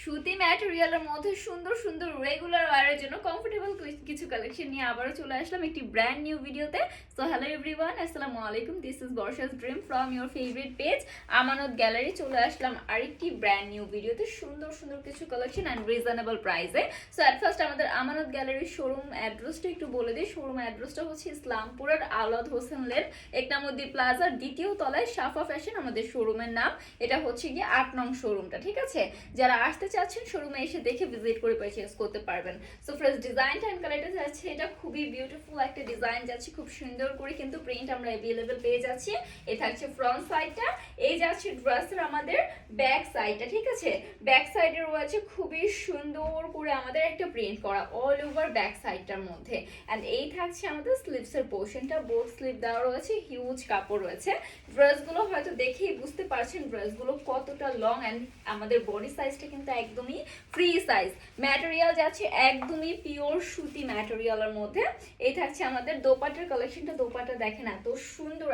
সুতি ম্যাটেরিয়ালের মধ্যে সুন্দর সুন্দর রেগুলার ওয়্যারের জন্য কমফোর্টেবল কিছু কালেকশন নিয়ে আবারও চলে আসলাম একটি ব্র্যান্ড নিউ ভিডিওতে। সো হ্যালো এভরিওয়ান, আসসালামু আলাইকুম। দিস ইজ বর্ষাস dream from your favourite page Amanat gallery. চলে আসলাম আরেকটি ব্র্যান্ড নিউ ভিডিওতে সুন্দর সুন্দর কিছু কালেকশন অ্যান্ড রিজনেবল প্রাইসে। সো অ্যাট ফার্স্ট আমাদের আমানত গ্যালারির শোরুম অ্যাড্রেসটা একটু বলে দিই। শোরুম অ্যাড্রেসটা হচ্ছে ইসলামপুরের আওলাদ হোসেন লেন, একনামুদ্দি প্লাজার দ্বিতীয় তলায় সাফা ফ্যাশন আমাদের শোরুমের নাম। এটা হচ্ছে গিয়ে 8 নং শোরুমটা, ঠিক আছে? যারা আসতে চাচ্ছেন শোরুমে এসে দেখে ভিজিট করে পারচেজ করতে পারবেন। সো ফার্স্ট ডিজাইনটা এন্ড কালারটা যাচ্ছে, এটা খুবই বিউটিফুল একটা ডিজাইন যাচ্ছে, খুব সুন্দর করে কিন্তু প্রিন্ট আমরা अवेलेबल পেয়ে যাচ্ছি। এই থাকছে ফ্রন্ট সাইডটা, এই যাচ্ছে ড্রেসের আমাদের ব্যাক সাইডটা, ঠিক আছে? ব্যাক সাইডের রয়েছে খুবই সুন্দর করে আমাদের একটা প্রিন্ট করা অল ওভার ব্যাক সাইডটার মধ্যে। এন্ড এই থাকছে আমাদের স্লিভসের পোর্শনটা, বোথ স্লিভ দেওয়া রয়েছে, হিউজ কাপড় রয়েছে। ড্রেসগুলো হয়তো দেখেই বুঝতে পারছেন ড্রেসগুলো কতটা লং এন্ড আমাদের বডি সাইজটা কিন্তু একদমই ফ্রি সাইজ। ম্যাটেরিয়াল যাচ্ছে একদমই পিওর সুতি ম্যাটেরিয়ালের মধ্যে। এই থাকছে আমাদের দোপাট্টার কালেকশনটা। দোপাট্টা দেখেন এত সুন্দর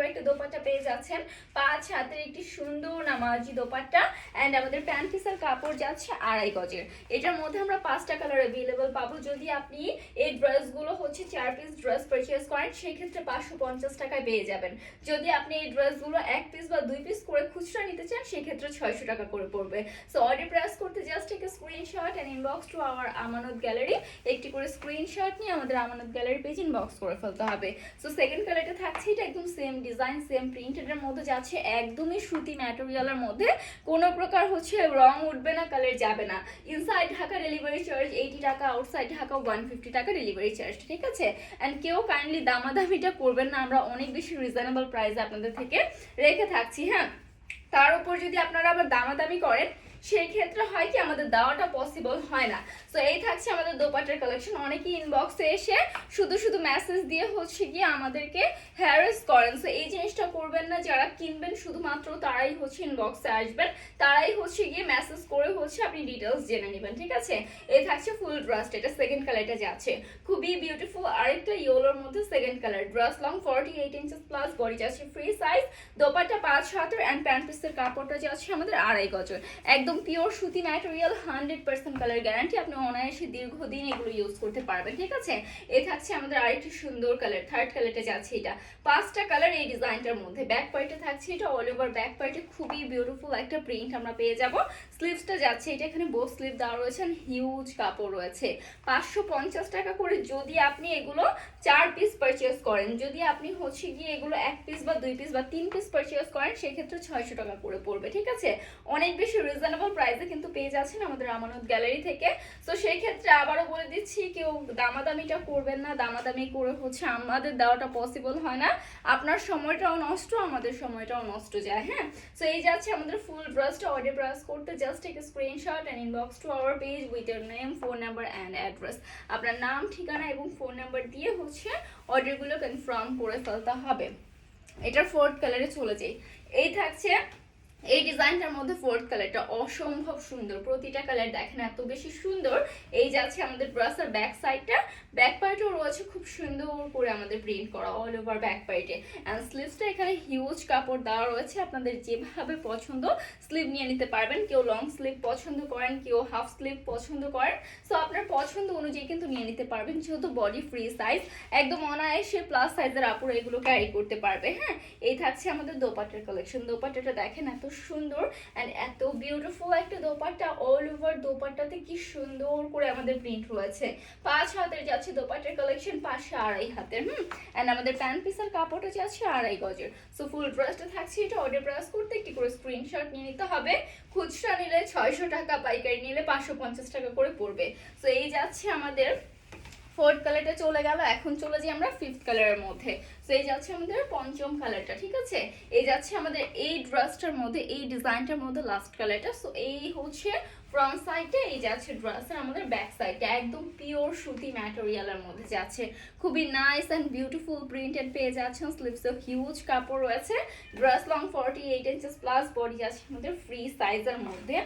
একটা দোপাট্টা পেয়ে যাচ্ছেন। 5 হাতের একটি সুন্দর নামাজি দোপাট্টা এন্ড আমাদের প্যান্ট পিসের কাপড় যাচ্ছে 2.5 গজের। এটার মধ্যে আমরা 5টা কালার अवेलेबल পাবো। যদি আপনি এই ড্রেসগুলো হচ্ছে 4 পিস ড্রেস পারচেজ করেন সেই ক্ষেত্রে 550 টাকায় পেয়ে যাবেন। যদি আপনি এই ড্রেসগুলো 1 পিস বা 2 পিস করে খুচরা নিতে চান সেই ক্ষেত্রে 600 টাকা করে পড়বে। সো অর্ডার প্রেস করতে just take a screenshot and inbox to our Amanat gallery. একটি করে স্ক্রিনশট নিয়ে আমাদের আমানত গ্যালারি পেজ ইনবক্স করে ফেলতে হবে। সো সেকেন্ড কালারটা থাকছে, এটা একদম সেম ডিজাইন সেম প্রিন্টেডের মধ্যে যাচ্ছে, একদমই সুতি ম্যাটেরিয়ালের মধ্যে। কোনো প্রকার হচ্ছে রং উঠবে না, কালার যাবে না। ইনসাইড ঢাকা ডেলিভারি চার্জ 80 টাকা, আউটসাইড ঢাকা 150 টাকা ডেলিভারি চার্জ, ঠিক আছে? এন্ড কেউ কাইন্ডলি দামাদামিটা করবেন না, আমরা অনেক বেশি রিজনেবল প্রাইসে আপনাদের থেকে রেখে থাকছি। হ্যাঁ, তার উপর যদি আপনারা আবার দামাদামি করেন সেই ক্ষেত্রে হয় কি আমাদের দেওয়াটা পসিবল হয় না। সো এই থাকছে আমাদের দোপাট্টার কালেকশন। অনেকেই ইনবক্সে এসে শুধু শুধু মেসেজ দিয়ে হচ্ছে গিয়ে আমাদেরকে হ্যারাস করেন। সো এই জিনিসটা করবেন না। যারা কিনবেন শুধুমাত্র তারাই হচ্ছে ইনবক্সে আসবেন, তারাই হচ্ছে গিয়ে মেসেজ করে হচ্ছে আপনি ডিটেলস জেনে নেবেন, ঠিক আছে? এই থাকছে ফুল ড্রেস, এটা সেকেন্ড কালারটা যাচ্ছে খুবই বিউটিফুল। আরেকটা ইয়েলোর মধ্যে second colour. Dress long 48 inches plus, body যাচ্ছে ফ্রি সাইজ, দোপাট্টা 5 হাতের এন্ড প্যান্ট পিসের কাপড়টা যাচ্ছে আমাদের 2.5 গজের। একদম পিওর সুতি ম্যাটেরিয়াল, 100% কালার গ্যারান্টি। আপনি অনায়াসে দীর্ঘদিন এগুলো ইউজ করতে পারবেন, ঠিক আছে? এই থাকছে আমাদের আরেকটি সুন্দর কালার, থার্ড কালারটা যাচ্ছে, এটা 5টা কালার এই ডিজাইনটার মধ্যে। ব্যাক পার্টে থাকছে এটা অল ওভার ব্যাক পার্টে খুবই বিউটিফুল একটা প্রিন্ট আমরা পেয়ে যাব। স্লিভসটা যাচ্ছে, এটা এখানে বোথ স্লিভ দেওয়া রয়েছে, হিউজ কাপড় রয়েছে। 550 টাকা করে যদি আপনি এগুলো 4 পিস পারচেজ করেন। যদি আপনি হচ্ছে গিয়ে এগুলো 1 পিস বা 2 পিস বা 3 পিস পারচেজ করেন সেক্ষেত্রে 600 টাকা করে পড়বে, ঠিক আছে? অনেক বেশি রিজনেবল প্রাইসে কিন্তু পেয়ে যাচ্ছেন আমাদের আমানত গ্যালারি থেকে। তো সেই ক্ষেত্রে আবারও বলে দিচ্ছি, কেউ দামাদামিটা করবেন না। দামাদামি করে হচ্ছে আমাদের দেওয়াটা পসিবল হয় না। আপনার সময়টাও নষ্ট, আমাদের সময়টাও নষ্ট যায়। হ্যাঁ, সো এই যাচ্ছে আমাদের ফুল ড্রেসটা। অর্ডার প্রেস করতে just take screenshot and inbox to our page with your name, phone number and address. আপনার নাম, ঠিকানা এবং ফোন নাম্বার দিয়ে হচ্ছে অর্ডারগুলো কনফার্ম করে ফেলতে হবে। এটার ফোর্থ কালারে চলে যাই। এই থাকছে এই ডিজাইনটার মধ্যে ফোর্থ কালারটা অসম্ভব সুন্দর। প্রতিটা কালার দেখেন এত বেশি সুন্দর। এই যাচ্ছে আমাদের ড্রেসের ব্যাক সাইডটা, ব্যাক পার্টেও রয়েছে খুব সুন্দর করে আমাদের প্রিন্ট করা অল ওভার ব্যাক পার্টে। অ্যান্ড স্লিভসটা এখানে হিউজ কাপড় দেওয়া রয়েছে, আপনাদের যেভাবে পছন্দ স্লিভ নিয়ে নিতে পারবেন। কেউ লং স্লিভ পছন্দ করেন, কেউ হাফ স্লিভ পছন্দ করেন। সো আপনার পছন্দ অনুযায়ী কিন্তু নিয়ে নিতে পারবেন, যেহেতু বডি ফ্রি সাইজ, একদম অনায়াসে প্লাস সাইজের আপুরা এগুলো ক্যারি করতে পারবে। হ্যাঁ, এই থাকছে আমাদের দোপাট্টার কালেকশন। দোপাট্টাটা দেখেন এত সুন্দর এন্ড এত বিউটিফুল একটা দোপাট্টা। অল ওভার দোপাট্টাতে কি সুন্দর করে আমাদের প্রিন্ট রয়েছে। 5 হাতের যাচ্ছে দোপাট্টার কালেকশন, পাশে 2.5 হাতের। এন্ড আমাদের প্যান্ট পিসের কাপড়টা যাচ্ছে 2.5 গজের। সো ফুল ড্রেসটা থাকছে এটা। অর্ডার প্রেস করতে একটি করে স্ক্রিনশট নিয়ে নিতে হবে। খুচরা নিলে 600 টাকা, পাইকারি নিলে 550 টাকা করে পড়বে। সো এই যাচ্ছে আমাদের ফোর্থ কালারটা চলে গেল। এখন চলে যাই আমরা ফিফথ কালারের মধ্যে। সো এই যাচ্ছে আমাদের পঞ্চম কালারটা, ঠিক আছে? এই যাচ্ছে আমাদের এই ড্রেসটার মধ্যে, এই ডিজাইনটার মধ্যে লাস্ট কালারটা। সো এই হচ্ছে ফ্রন্ট সাইডে, এই যাচ্ছে ড্রেসের আমাদের ব্যাক সাইডটা একদম পিওর সুতি ম্যাটেরিয়ালের মধ্যে যাচ্ছে, খুবই নাইস এন্ড বিউটিফুল প্রিন্টেড পেয়ে যাচ্ছেন। স্লিভসে হিউজ কাপড় রয়েছে। Dress long 48 inches plus, body যাচ্ছে আমাদের ফ্রি সাইজের মধ্যে।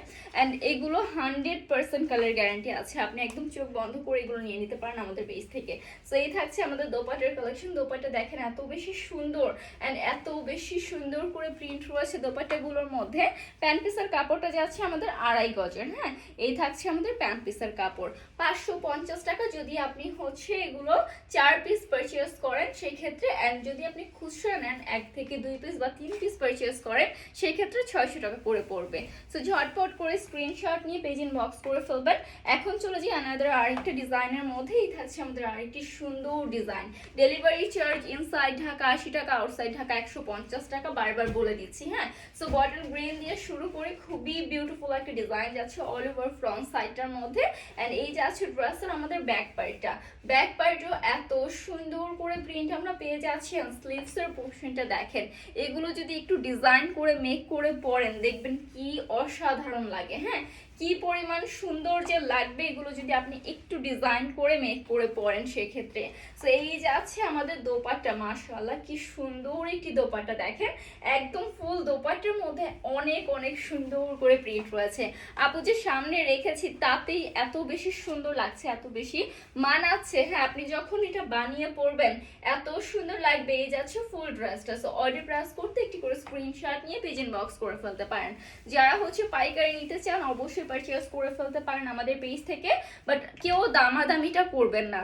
এন্ড এগুলো 100% কালার গ্যারান্টি আছে, আপনি একদম চোখ বন্ধ করে এগুলো নিয়ে নিতে পারেন আমাদের পেজ থেকে। সো এই থাকছে আমাদের দোপাট্টার কালেকশন। দোপাট্টা দেখেন এত বেশি সুন্দর এন্ড এত বেশি সুন্দর করে প্রিন্ট রয়েছে দোপাট্টাগুলোর মধ্যে। প্যান্ট পিসের কাপড়টা যাচ্ছে আমাদের 2.5 গজের। হ্যাঁ, এই থাকছে আমাদের প্যান্ট পিসের কাপড়। 550 টাকা যদি আপনি হচ্ছে এগুলো 4 পিস পারচেস করেন সেই ক্ষেত্রে, এন্ড যদি আপনি খুচরা নেন 1 থেকে 2 পিস বা 3 পিস পারচেস করেন সেই ক্ষেত্রে 600 টাকা করে পড়বে। সো ঝটপট করে স্ক্রিনশট নিয়ে পেজ ইনবক্স করে ফেলবেন। এখন চলে যাই আনাদার আরেকটা ডিজাইনের মধ্যে। এই থাকছে আমাদের আরেকটি সুন্দর design. Delivery charge inside Dhaka 80 টাকা, আউটসাইড ঢাকা 150 টাকা, বারবার বলে দিচ্ছি। হ্যাঁ, সো বটল গ্রিন দিয়ে শুরু করে খুবই বিউটিফুল একটা ডিজাইন যাচ্ছে অল ওভার ফ্রন্ট সাইডটার মধ্যে। এন্ড এই যাচ্ছে ড্রেসের আমাদের ব্যাক পার্টটা। ব্যাক পার্টও এত সুন্দর করে প্রিন্ট আমরা পেয়ে যাচ্ছি। স্লিভসের পোর্শনটা দেখেন, এগুলো যদি একটু ডিজাইন করে মেক করে পরেন দেখবেন কি অসাধারণ লাগে। হ্যাঁ, কি পরিমাণ সুন্দর যে লাগবে এগুলো যদি আপনি একটু ডিজাইন করে মেক করে পরেন সেক্ষেত্রে। সো এই যাচ্ছে আমাদের দোপাট্টা, মাশাআল্লাহ কি সুন্দর একটি দোপাট্টা দেখেন, একদম ফুল দোপাট্টার মধ্যে অনেক অনেক সুন্দর করে প্রিন্ট রয়েছে। আপু যে সামনে রেখেছি তাতেই এত বেশি সুন্দর লাগছে, এত বেশি মানাচ্ছে। হ্যাঁ, আপনি যখন এটা বানিয়ে পরবেন এত সুন্দর লাগবে। এই যাচ্ছে ফুল ড্রেসটা। সো অর্ডার প্রেস করতে একটি করে স্ক্রিনশট নিয়ে পেজ ইনবক্স করে ফেলতে পারেন। যারা হচ্ছে পাইকারি নিতে চান অবশ্যই পারচেজ করে ফেলতে পারেন আমাদের পেজ থেকে, বাট কেউ দামাদামিটা করবেন না।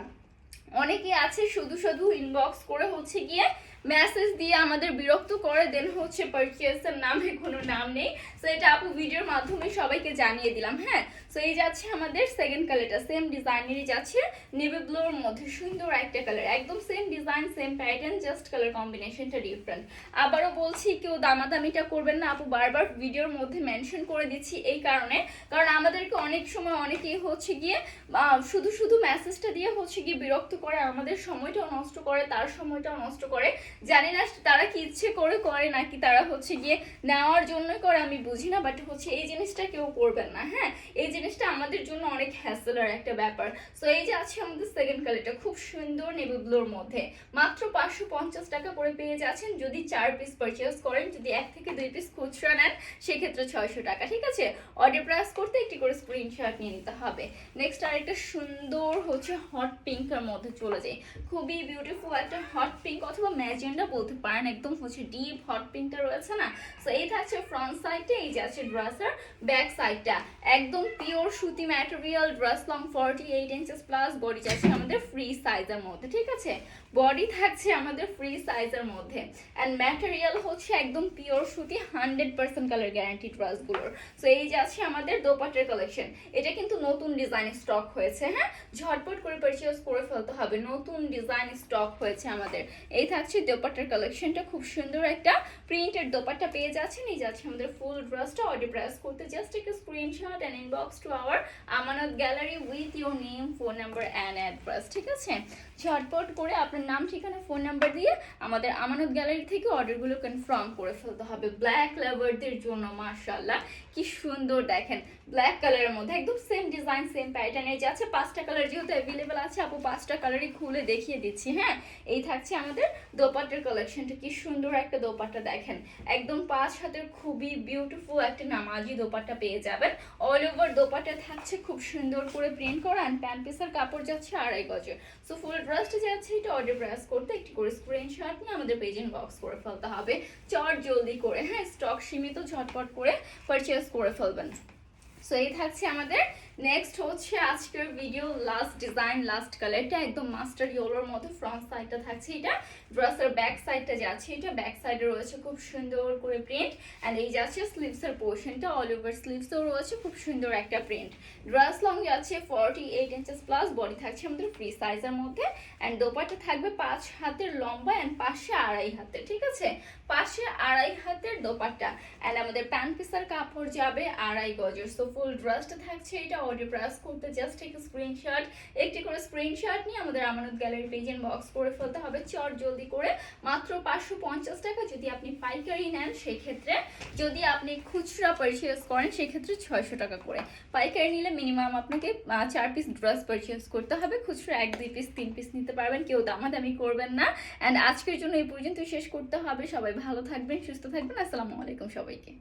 অনেকে আছে শুধু শুধু ইনবক্স করে হচ্ছে গিয়ে মেসেজ দিয়ে আমাদের বিরক্ত করে, দেন হচ্ছে পারচেজের নামে কোনো নাম নেই। সো এটা আপু ভিডিওর মাধ্যমে সবাইকে জানিয়ে দিলাম। হ্যাঁ, সো এই যাচ্ছে আমাদের সেকেন্ড কালারটা, সেম ডিজাইনেরই যাচ্ছে নেভি ব্লুর মধ্যে সুন্দর একটা কালার, একদম same design same pattern, just colour কম্বিনেশনটা ডিফারেন্ট। আবারও বলছি কেউ দামাদামিটা করবেন না, আপু বারবার ভিডিওর মধ্যে মেনশন করে দিচ্ছি এই কারণে, কারণ আমাদেরকে অনেক সময় অনেকেই হচ্ছে গিয়ে শুধু শুধু মেসেজটা দিয়ে হচ্ছে গিয়ে বিরক্ত করে, আমাদের সময়টাও নষ্ট করে, তার সময়টাও নষ্ট করে। জানি না তারা কি ইচ্ছে করে করে নাকি তারা হচ্ছে গিয়ে নেওয়ার জন্য করে, আমি বুঝি না, বাট হচ্ছে এই জিনিসটা কেউ করবেন না। হ্যাঁ, এই জিনিসটা আমাদের জন্য অনেক হ্যাসেলের একটা ব্যাপার। সো এই যে আছে আমাদের সেকেন্ড কালারটা, খুব সুন্দর নেভি ব্লুর মধ্যে, মাত্র 550 টাকা করে পেয়ে যাচ্ছেন যদি 4 পিস পারচেস করেন। যদি 1 থেকে 2 পিস খুচরা নেন সেক্ষেত্রে 600 টাকা। ঠিক আছে, অর্ডার প্রেস করতে একটি করে স্ক্রিনশট নিয়ে নিতে হবে। নেক্সট আরেকটা সুন্দর হচ্ছে হট পিঙ্কের মধ্যে চলে যায়, খুবই বিউটিফুল একটা হট পিঙ্ক অথবা ম্যাজেন্ডা বলতে পারেন, একদম হচ্ছে ডিপ হট পিঙ্কটা রয়েছে না। সো এই থাকছে ফ্রন্ট সাইডটা, এই যে আছে ড্রেসের ব্যাক সাইডটা, একদম পিওর সুতি material, dress long 48 inches plus, body যাচ্ছে আমাদের ফ্রি সাইজের মধ্যে। ঠিক আছে, বডি থাকছে আমাদের ফ্রি সাইজের মধ্যে, অ্যান্ড ম্যাটেরিয়াল হচ্ছে একদম পিওর সুতি, 100% কালার গ্যারান্টি ড্রেসগুলোর। সো এই যে আছে আমাদের দোপাট্টার কালেকশন, এটা কিন্তু নতুন ডিজাইন স্টক হয়েছে। হ্যাঁ, ঝটপট করে পারচেজ করে ফেলতে হবে, নতুন ডিজাইন স্টক হয়েছে আমাদের। এই থাকছে দোপাট্টার কালেকশনটা, খুব সুন্দর একটা প্রিন্টেড দোপাট্টা পেয়ে যাচ্ছেন। এই যাচ্ছে আমাদের ফুল ড্রেসটা। অর্ডার প্রেস করতে জাস্ট একটা screenshot and inbox to our Amanat gallery with your name, phone number and address. ঠিক আছে, ঝটপট করে আপনার নাম ঠিকানা ফোন নাম্বার দিয়ে আমাদের আমানত গ্যালারি থেকে অর্ডারগুলো কনফার্ম করে ফেলতে হবে। ব্ল্যাক লাভারদের জন্য মাশাআল্লাহ কি সুন্দর দেখেন, ব্ল্যাক কালারের মধ্যে একদম সেম ডিজাইন সেম প্যাটার্নের যাচ্ছে। 5টা কালার যেহেতু অ্যাভেলেবেল আছে আপু 5টা কালারই খুলে দেখিয়ে দিচ্ছি। হ্যাঁ, এই থাকছে আমাদের দোপাট্টার কালেকশনটা, কি সুন্দর একটা দোপাট্টা দেখেন, একদম 5 হাতের খুবই বিউটিফুল একটা নামাজি দোপাট্টা পেয়ে যাবেন। অল ওভার দোপাট্টা থাকছে খুব সুন্দর করে প্রিন্ট করা, অ্যান্ড প্যান্ট পিসের কাপড় যাচ্ছে 2.5 গজের। সো ফুল ড্রেসটা যাচ্ছে এটা অর্ডার প্রেস করতে একটি করে স্ক্রিনশট নিয়ে আমাদের পেজ ইনবক্স করে ফেলতে হবে চট জলদি করে। হ্যাঁ, স্টক সীমিত, ঝটপট করে পারচেজ করে ফেলবেন। সো এই থাকছে আমাদের নেক্সট হচ্ছে আজকের ভিডিও লাস্ট ডিজাইন, লাস্ট কালারটা একদম মাস্টার ইয়েলোর মধ্যে। ফ্রন্ট সাইডটা থাকছে এটা, ড্রেসের ব্যাক সাইডটা যাচ্ছে এটা, ব্যাক সাইডে রয়েছে খুব সুন্দর করে প্রিন্ট, অ্যান্ড এই যাচ্ছে স্লিভসের পোর্শনটা, অল ওভার স্লিভসেও রয়েছে খুব সুন্দর একটা প্রিন্ট। ড্রেস লং যাচ্ছে 48 ইঞ্চেস প্লাস, বডি থাকছে আমাদের ফ্রি সাইজের মধ্যে, অ্যান্ড দোপাট্টা থাকবে 5 হাতের লম্বা অ্যান্ড পাশে 2.5 হাতের। ঠিক আছে, পাশে 2.5 হাতের দোপাট্টা, অ্যান্ড আমাদের প্যান্ট পিসের কাপড় যাবে 2.5 গজের। সো ফুল ড্রেসটা থাকছে এটা। অর্ডার প্রেস করতে জাস্ট একটা স্ক্রিনশট, একটি করে স্ক্রিনশট নিয়ে আমাদের আমানত গ্যালারি পেজ ইনবক্স করে ফেলতে হবে চট জলদি করে। মাত্র 550 টাকা যদি আপনি পাইকারি নেন সেক্ষেত্রে, যদি আপনি খুচরা পারচেজ করেন সেক্ষেত্রে 600 টাকা করে। পাইকারি নিলে মিনিমাম আপনাকে 4 পিস ড্রেস পারচেজ করতে হবে, খুচরা 1 2 পিস 3 পিস নিতে পারবেন, কেউ দামাদামি করবেন না। অ্যান্ড আজকের জন্য এই পর্যন্ত শেষ করতে হবে। সবাই ভালো থাকবেন, সুস্থ থাকবেন, আসসালামু আলাইকুম সবাইকে।